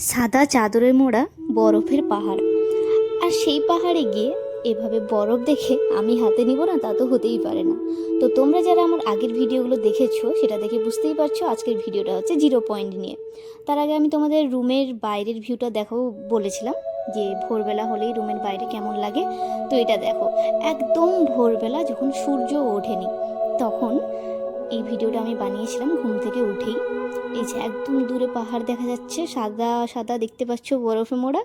সাদা চাদরে মোড়া বরফের পাহাড়। আর সেই পাহাড়ে গিয়ে এভাবে বরফ দেখে আমি হাতে নিব না, তা তো হতেই পারে না। তো তোমরা যারা আমার আগের ভিডিওগুলো দেখেছো সেটা দেখে বুঝতেই পারছো আজকের ভিডিওটা হচ্ছে 0 পয়েন্ট নিয়ে। তার আগে আমি তোমাদের রুমের বাইরের ভিউটা দেখো বলেছিলাম যে ভোরবেলা হলেই রুমের বাইরে কেমন লাগে। তো এটা দেখো, একদম ভোরবেলা যখন সূর্য ওঠেনি তখন এই ভিডিওটা আমি বানিয়েছিলাম ঘুম থেকে উঠেই। এই যে একদম দূরে পাহাড় দেখা যাচ্ছে, সাদা সাদা দেখতে পাচ্ছ বরফে মোড়া,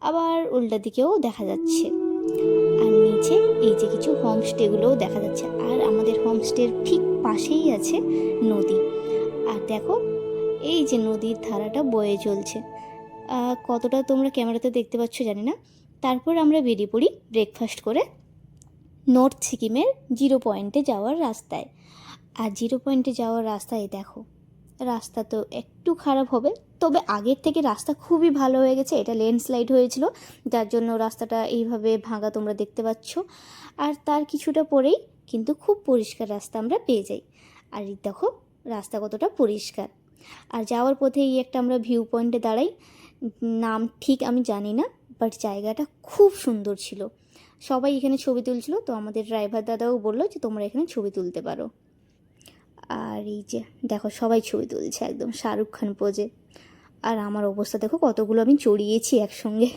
আবার উল্টা দিকেও দেখা যাচ্ছে। আর নিচে এই যে কিছু হোমস্টেগুলোও দেখা যাচ্ছে, আর আমাদের হোমস্টের ঠিক পাশেই আছে নদী। আর দেখো এই যে নদীর ধারাটা বয়ে চলছে, কতটা তোমরা ক্যামেরাতে দেখতে পাচ্ছ জানি না। তারপর আমরা বেরিয়ে পড়ি ব্রেকফাস্ট করে নর্থ সিকিমের 0 পয়েন্টে যাওয়ার রাস্তায়। আর 0 পয়েন্টে যাওয়ার রাস্তায় দেখো, রাস্তা তো একটু খারাপ হবে, তবে আগের থেকে রাস্তা খুবই ভালো হয়ে গেছে। এটা ল্যান্ডস্লাইড হয়েছিল, যার জন্য রাস্তাটা এইভাবে ভাঙা তোমরা দেখতে পাচ্ছ। আর তার কিছুটা পরেই কিন্তু খুব পরিষ্কার রাস্তা আমরা পেয়ে যাই। আর এই দেখো রাস্তা কতটা পরিষ্কার। আর যাওয়ার পথে এই একটা আমরা ভিউ পয়েন্টে দাঁড়াই, নাম ঠিক আমি জানি না, বাট জায়গাটা খুব সুন্দর ছিল। সবাই এখানে ছবি তুলছিল, তো আমাদের ড্রাইভার দাদাও বললো যে তোমরা এখানে ছবি তুলতে পারো। আর এই যে দেখো সবাই ছবি তুলছে একদম শাহরুখ খান পোজে। আর আমার অবস্থা দেখো, কতগুলো আমি চড়িয়েছি একসঙ্গে।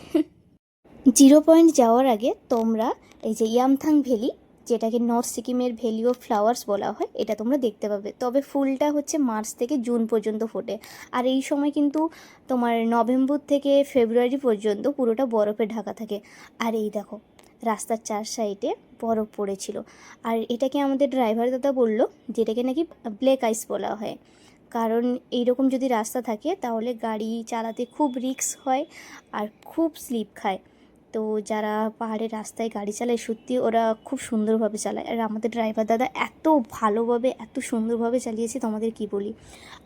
0 পয়েন্ট যাওয়ার আগে তোমরা এই যে ইয়ামথাং ভ্যালি, যেটাকে নর্থ সিকিমের ভ্যালি অফ ফ্লাওয়ার্স বলা হয়, এটা তোমরা দেখতে পাবে। তবে ফুলটা হচ্ছে মার্চ থেকে জুন পর্যন্ত ফোটে। আর এই সময় কিন্তু তোমার নভেম্বর থেকে ফেব্রুয়ারি পর্যন্ত পুরোটা বরফে ঢাকা থাকে। আর এই দেখো রাস্তার চার সাইডে বরফ পড়েছিল। আর এটাকে আমাদের ড্রাইভার দাদা বলল যেটাকে নাকি ব্ল্যাক আইস বলা হয়, কারণ এইরকম যদি রাস্তা থাকে তাহলে গাড়ি চালাতে খুব রিস্ক হয় আর খুব স্লিপ খায়। তো যারা পাহাড়ের রাস্তায় গাড়ি চালায় সত্যি ওরা খুব সুন্দরভাবে চালায়। আর আমাদের ড্রাইভার দাদা এত ভালোভাবে এত সুন্দরভাবে চালিয়েছে তোমাদের কি বলি।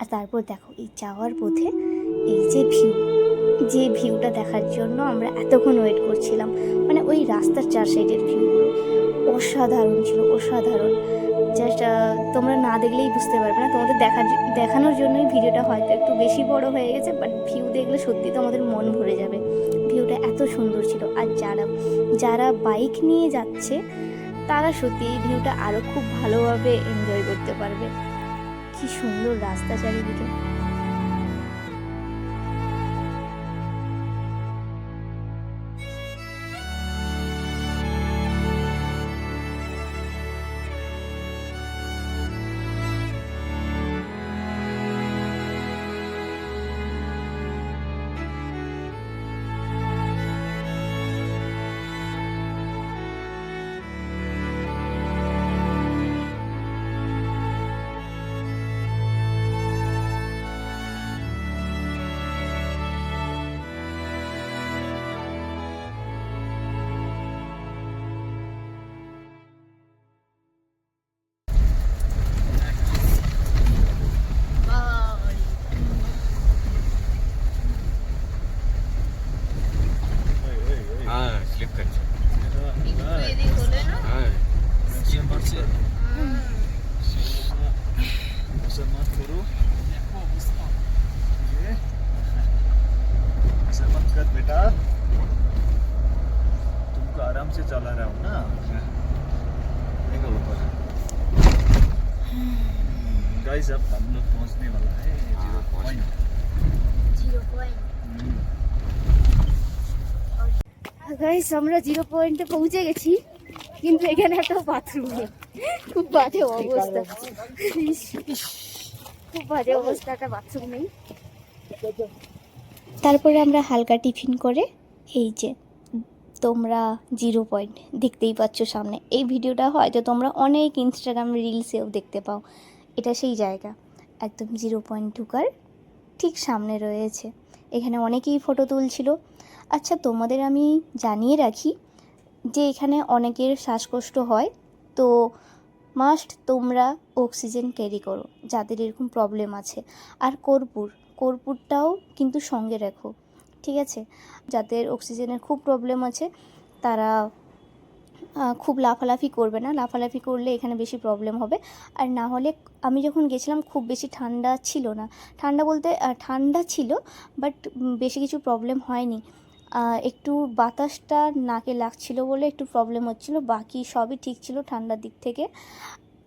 আর তারপর দেখো এই যাওয়ার পথে এই যে ভিউটা দেখার জন্য আমরা এতক্ষণ ওয়েট করছিলাম, মানে ওই রাস্তার চার সাইডের ভিউগুলো অসাধারণ ছিল, অসাধারণ। জাস্ট তোমরা না দেখলেই বুঝতে পারবে না, তোমাদের দেখানোর জন্যই ভিডিওটা হয়তো একটু বেশি বড় হয়ে গেছে, বাট ভিউ দেখলে সত্যি তোমাদের মন ভরে যাবে। ভিউটা এত সুন্দর ছিল। আর যারা বাইক নিয়ে যাচ্ছে তারা সত্যি এই ভিউটা আরও খুব ভালোভাবে এনজয় করতে পারবে। কি সুন্দর রাস্তা চারিদিকে। हाँ स्लिप करছে मत करो ऐसा मत कर बेटा, तुमको आराम से चला रहा हूँ ना। देखो ऊपर गाइस, अब हम लोग पहुँचने वाला है 0 पॉइंट। গাইস আমরা 0 পয়েন্টে পৌঁছে গেছি, কিন্তু এখানে একটা বাথরুম নেই, খুব বাজে অবস্থা। খুব বাজে অবস্থা, একটা বাথরুম নেই। তারপরে আমরা হালকা টিফিন করে এই যে তোমরা 0 পয়েন্ট দেখতেই পাচ্ছ সামনে। এই ভিডিওটা হয়তো তোমরা অনেক ইনস্টাগ্রাম রিলসেও দেখতে পাও। এটা সেই জায়গা, একদম 0 পয়েন্ট ঢুকার ঠিক সামনে রয়েছে। এখানে অনেকেই ফটো তুলছিল। আচ্ছা তোমাদের আমি জানিয়ে রাখি যে এখানে অনেকের শ্বাসকষ্ট হয়, তো মাস্ট তোমরা অক্সিজেন ক্যারি করো যাদের এরকম প্রবলেম আছে। আর কর্পূরটাও কিন্তু সঙ্গে রাখো, ঠিক আছে? যাদের অক্সিজেনের খুব প্রবলেম আছে তারা খুব লাফালাফি করবে না, লাফালাফি করলে এখানে বেশি প্রবলেম হবে। আর না হলে আমি যখন গেছিলাম খুব বেশি ঠান্ডা ছিল না, ঠান্ডা বলতে ঠান্ডা ছিল বাট বেশি কিছু প্রবলেম হয়নি। একটু বাতাসটা নাকে লাগছিল বলে একটু প্রবলেম হচ্ছিল, বাকি সবই ঠিক ছিল ঠান্ডার দিক থেকে।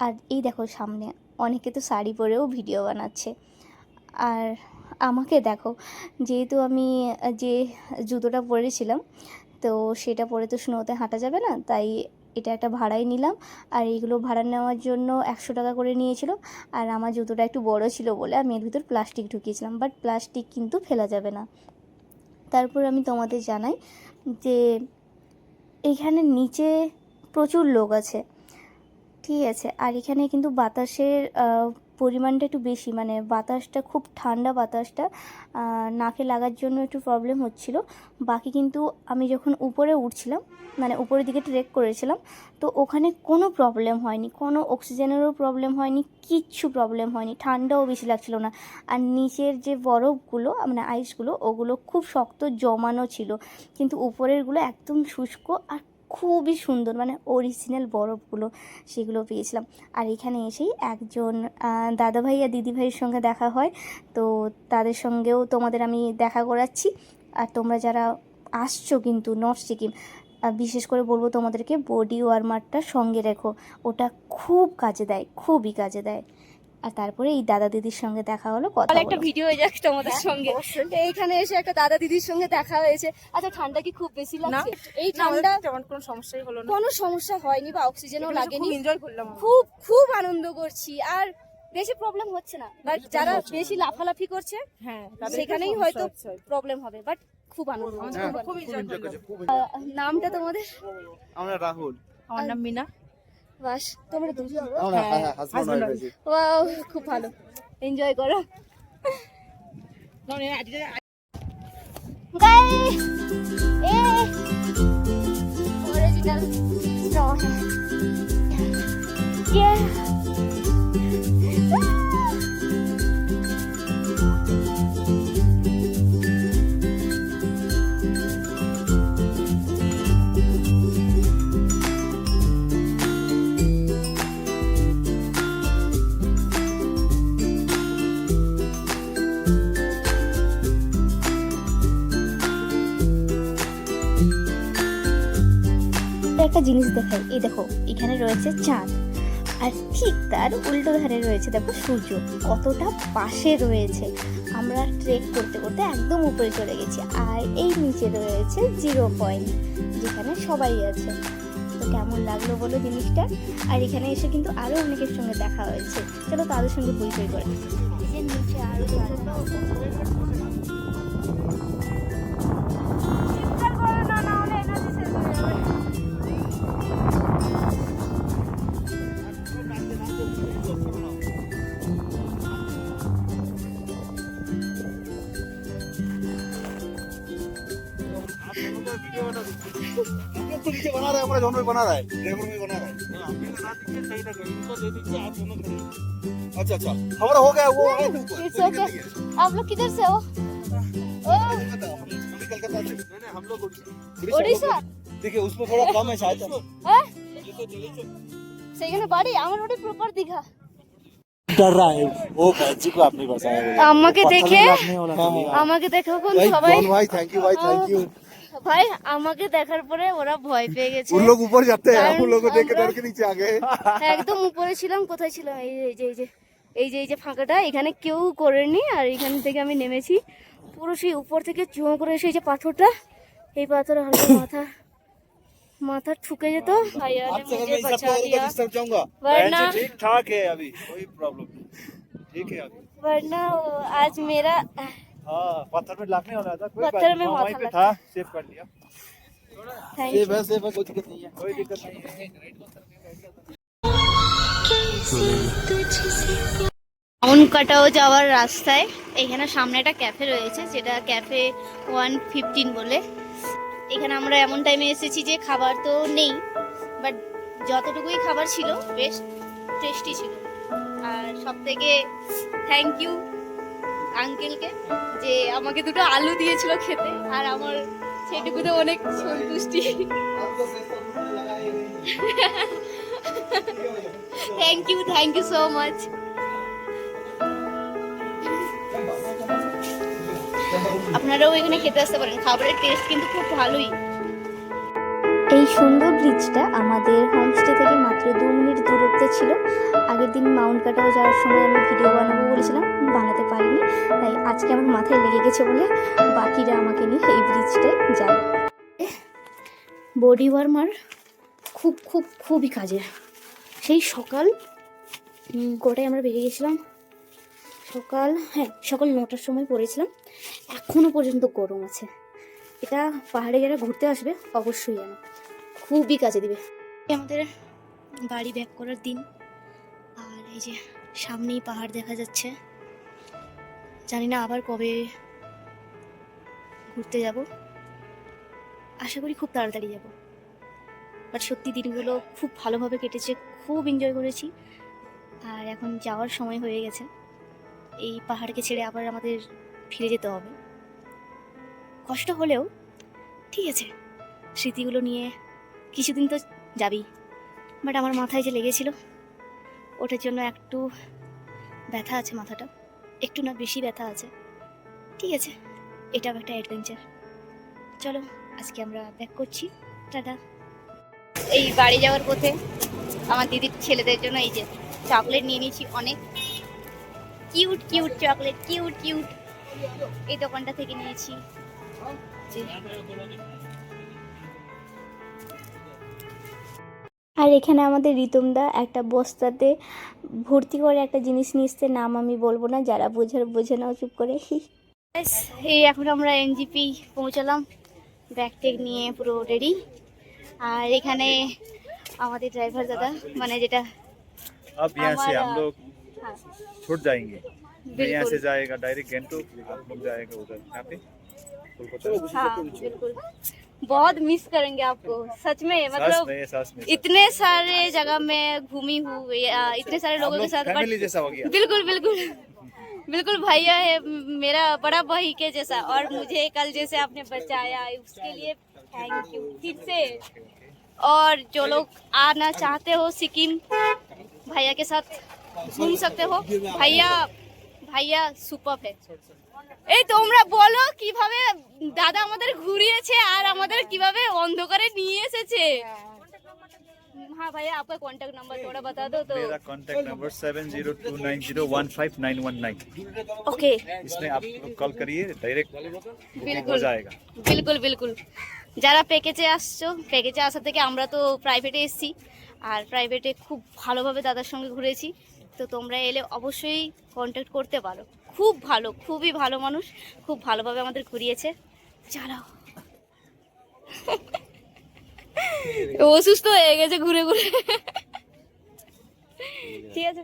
আর এই দেখো সামনে অনেকে তো শাড়ি পরেও ভিডিও বানাচ্ছে। আর আমাকে দেখো, যেহেতু আমি যে জুতোটা পরেছিলাম তো সেটা পরে তো স্নোতে হাঁটা যাবে না, তাই এটা একটা ভাড়াই নিলাম। আর এইগুলো ভাড়া নেওয়ার জন্য 100 টাকা করে নিয়েছিল। আর আমার জুতোটা একটু বড় ছিল বলে আমি এর ভিতর প্লাস্টিক ঢুকিয়েছিলাম, বাট প্লাস্টিক কিন্তু ফেলা যাবে না। তারপর আমি তোমাদের জানাই যে এইখানে নিচে প্রচুর লোক আছে, ঠিক আছে। আর এখানে কিন্তু বাতাসের পরিমাণটা একটু বেশি, মানে বাতাসটা খুব ঠান্ডা, বাতাসটা নাকে লাগার জন্য একটু প্রবলেম হচ্ছিল। বাকি কিন্তু আমি যখন উপরে উঠছিলাম, মানে উপরের দিকে ট্রেক করেছিলাম, তো ওখানে কোনো প্রবলেম হয়নি, কোনো অক্সিজেনেরও প্রবলেম হয়নি, কিচ্ছু প্রবলেম হয়নি, ঠান্ডাও বেশি লাগছিল না। আর নিচের যে বরফগুলো মানে আইসগুলো ওগুলো খুব শক্ত জমানো ছিল, কিন্তু উপরেরগুলো একদম শুষ্ক আর খুবই সুন্দর, মানে অরিজিনাল বরফগুলো সেগুলো পেয়েছিলাম। আর এখানে এসেই একজন দাদাভাই আর দিদিভাইয়ের সঙ্গে দেখা হয়, তো তাদের সঙ্গেও তোমাদের আমি দেখা করাচ্ছি। আর তোমরা যারা আসছো কিন্তু নর্থ সিকিম, বিশেষ করে বলবো তোমাদেরকে বডি ওয়ার্মারটা সঙ্গে রেখো, ওটা খুব কাজে দেয়, খুবই কাজে দেয়। আর তারপরে এই দাদা দিদির সঙ্গে দেখা হলো, কথা একটা বলো। ভিডিও হয়ে যাক তোমাদের সঙ্গে। এইখানে এসে একটা দাদা দিদির সঙ্গে দেখা হয়েছে। আচ্ছা, ঠান্ডা কি খুব বেশি লাগছে? এই ঠান্ডা তেমন কোনো সমস্যাই হলো না, কোনো সমস্যা হয়নি বা অক্সিজেনও লাগেনি, এনজয় করলাম আমরা। খুব খুব আনন্দ করছি। আর বেশি প্রবলেম হচ্ছে না, বাট যারা বেশি লাফালাফি করছে হ্যাঁ, তাদের সেখানেই একটু হয়তো সমস্যা হচ্ছে। প্রবলেম হবে, বাট খুব আনন্দ হচ্ছে, খুব খুব আনন্দ। এনজয় করলাম। নামটা তোমাদের? আমরা রাহুল। আমার নাম মিনা। বাস, তোমরা আমরা হাসবেন্ড ওয়াইফ। ওয়াও, খুব ভালো, এনজয় করো। Guys, original snow. Yeah. একটা জিনিস দেখাই, এই দেখো এখানে রয়েছে চাঁদ, আর ঠিক তার উল্টো ধারে রয়েছে দেখো সূর্য, কতটা পাশে রয়েছে। আমরা ট্রেক করতে করতে একদম উপরে চলে গেছি, আর এই নিচে রয়েছে 0 পয়েন্ট, যেখানে সবাই আছে। তো কেমন লাগলো বলো জিনিসটা? আর এখানে এসে কিন্তু আরও অনেকের সঙ্গে দেখা হয়েছে, চলো তাদের সঙ্গে পরিচয় করে। এই যে নিচে আরও नीचे बना रहा है, हमारा जॉन भी बना रहा है, ड्राइवर भी बना रहा है। अच्छा अच्छा, हमारा हो गया, वो है It's okay. आप लोग किधर से हो? कलकत्ता से। हम लोग ওড়িশা? देखिए उसमें थोड़ा कम है शायद। হ্যাঁ, সেখানে বাড়ি? আমার ওটা প্রপার দীঘা। डर रहा है वो बच्ची को आपने बचाया। আমাকে দেখে আমাকে দেখে কোন সবাই भाई थैंक यू भाई थैंक यू। ভাই আমাকে দেখার পরে ওরা ভয় পেয়ে গেছে। उन लोग ऊपर जाते हैं, हम लोग को देख के আমরা- डर के नीचे आ गए। একদম উপরে ছিলাম। কোথায় ছিলাম? এই যে ফাঁকাটা, এখানে কেউ করেনি। আর এখান থেকে আমি নেমেছি পুরো সেই উপর থেকে চুঁ করে এসে এই যে পাথরটা, এই পাথরে হালকা মাথা ঠুকে যেত। ভাইয়া ने आपसे अगर मुझे मैं इस बचा हफ्ते दिया, डिस्टर्ब चाहूंगा। वरना ठीक ठाक है अभी, कोई प्रॉब्लम नहीं, ठीक है अभी। वरना आज मेरा हाँ पत्थर में लगने वाला था, कोई पत्थर में वहीं माथा पे लगा। था, सेव कर लिया। Thank save you. है सेव है, कोई दिक्कत नहीं है, कोई दिक्कत नहीं है। মাউন্ট কাটাও যাওয়ার রাস্তায় এখানে সামনে একটা ক্যাফে রয়েছে, যেটা ক্যাফে 115 বলে। এখানে আমরা এমন টাইমে এসেছি যে খাবার তো নেই, বাট যতটুকুই খাবার ছিল বেশ টেস্টি ছিল। আর সব থেকে থ্যাংক ইউ আঙ্কেলকে, যে আমাকে দুটো আলু দিয়েছিল খেতে, আর আমার সেটুকুতে অনেক সন্তুষ্টি। Thank you so much. আপনারাও এখানে খেতে আসতে পারেন, খাবারের টেস্ট কিন্তু খুব ভালোই। এই সুন্দর ব্রিজটা আমাদের হোমস্টে থেকে মাত্র 2 মিনিট দূরত্বে ছিল। আগের দিন মাউন্ট কাটাও যাওয়ার সময় আমি ভিডিও বানাবো বলেছিলাম, বানাতে পারিনি, তাই আজকে আমার মাথায় লেগে গেছে বলে বাকিরা আমাকে নিয়ে এই ব্রিজটায় যায়। বডি ওয়ার্মার খুবই কাজের। সেই সকাল কটায় আমরা বেরিয়ে গেছিলাম, সকাল 9টার সময় পড়েছিলাম, এখনও পর্যন্ত গরম আছে। এটা পাহাড়ে যারা ঘুরতে আসবে অবশ্যই জানো, খুবই কাজে দিবে। আমাদের বাড়ি ব্যাক করার দিন, আর এই যে সামনেই পাহাড় দেখা যাচ্ছে। জানি না আবার কবে ঘুরতে যাব, আশা করি খুব তাড়াতাড়ি যাব। বাট সত্যি দিনগুলো খুব ভালোভাবে কেটেছে, খুব এনজয় করেছি। আর এখন যাওয়ার সময় হয়ে গেছে, এই পাহাড়কে ছেড়ে আবার আমাদের ফিরে যেতে হবে। কষ্ট হলেও ঠিক আছে, স্মৃতিগুলো নিয়ে কিছুদিন তো যাবি। বাট আমার মাথায় যে লেগেছিল ওটার জন্য একটু ব্যথা আছে, মাথাটা একটু না বেশি ব্যথা আছে। ঠিক আছে, এটাও একটা অ্যাডভেঞ্চার। চলো আজকে আমরা ব্যাক করছি, টাটা। এই বাড়ি যাওয়ার পথে আমার দিদির ছেলেদের জন্য এই যে চকলেট নিয়ে নিয়েছি, অনেক কিউট চকলেট, কিউট। এই দোকানটা থেকে নিয়েছি। আর এখানে আমাদের রিতমদা একটা বস্তাতে ভর্তি করে একটা জিনিস নিয়ে এসছে, নাম আমি বলবো না, যারা বোঝে নাও চুপ করে। এই এখন আমরা এনজিপি পৌঁছালাম, ব্যাগ টেক নিয়ে পুরো রেডি। আর এখানে আমাদের ড্রাইভার দাদা, মানে যেটা अब यहाँ से हम लोग हाँ, छूट जाएंगे। मैं यहाँ बिल्कुल। से जाएगा डायरेक्ट गैंगटॉक, आप लोग जाएगा उधर यहाँ पे कोलकाता। हाँ बिल्कुल, बहुत मिस करेंगे आपको सच में। मतलब सास में इतने सारे जगह में घूमी हूँ, इतने सारे लोगों के साथ, फैमिली जैसा हो गया। बिल्कुल भैया है मेरा, बड़ा भाई के जैसा। और मुझे कल जैसे आपने बचाया, उसके लिए थैंक यू ठीक से। और जो लोग आना चाहते हो सिक्किम, भैया के साथ घूम सकते हो। भैया सुपर है। এই তোমরা বলো কিভাবে দাদা আমাদের ঘুরিয়েছে আর আমাদের কিভাবে অন্ধকারে নিয়ে এসেছে। हाँ भैया, आपका कांटेक्ट नंबर थोड़ा बता दो तो। मेरा कांटेक्ट नंबर 7029015919। ओके, इसमें आप लोग कॉल करिए, डायरेक्ट बुकिंग हो जाएगा। বিলকুল। যারা প্যাকেজে আসছো, প্যাকেজে আসা থেকে আমরা তো প্রাইভেটে এসেছি, আর প্রাইভেটে খুব ভালোভাবে দাদার সঙ্গে ঘুরেছি। তো তোমরা এলে অবশ্যই কন্ট্যাক্ট করতে পারো, খুব ভালো, খুবই ভালো মানুষ, খুব ভালোভাবে আমাদের ঘুরিয়েছে। চালাও। অসুস্থ হয়ে গেছে ঘুরে ঠিক আছে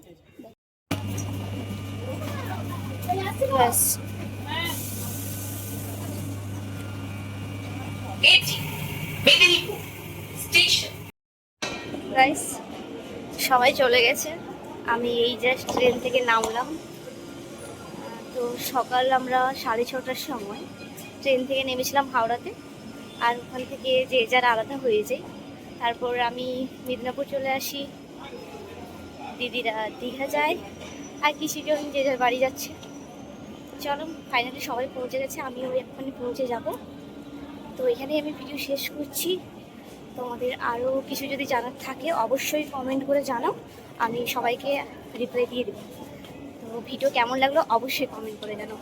ব্যাস। গাইস সবাই চলে গেছে, আমি এই জাস্ট ট্রেন থেকে নামলাম। তো সকাল আমরা 6:30টার সময় ট্রেন থেকে নেমেছিলাম হাওড়াতে, আর ওখান থেকে যে যার আলাদা হয়ে যায়। তারপর আমি মিদনাপুর চলে আসি, দিদিরা দীঘা যায়, আর কিছুজন যে যার বাড়ি যাচ্ছে। চলো ফাইনালি সবাই পৌঁছে গেছে, আমিও এক্ষুনি পৌঁছে যাব। তো এখানেই আমি ভিডিও শেষ করছি। তোমাদের আরও কিছু যদি জানার থাকে অবশ্যই কমেন্ট করে জানাও, আমি সবাইকে রিপ্লাই দিয়ে দেবো। তো ভিডিও কেমন লাগলো অবশ্যই কমেন্ট করে জানাও।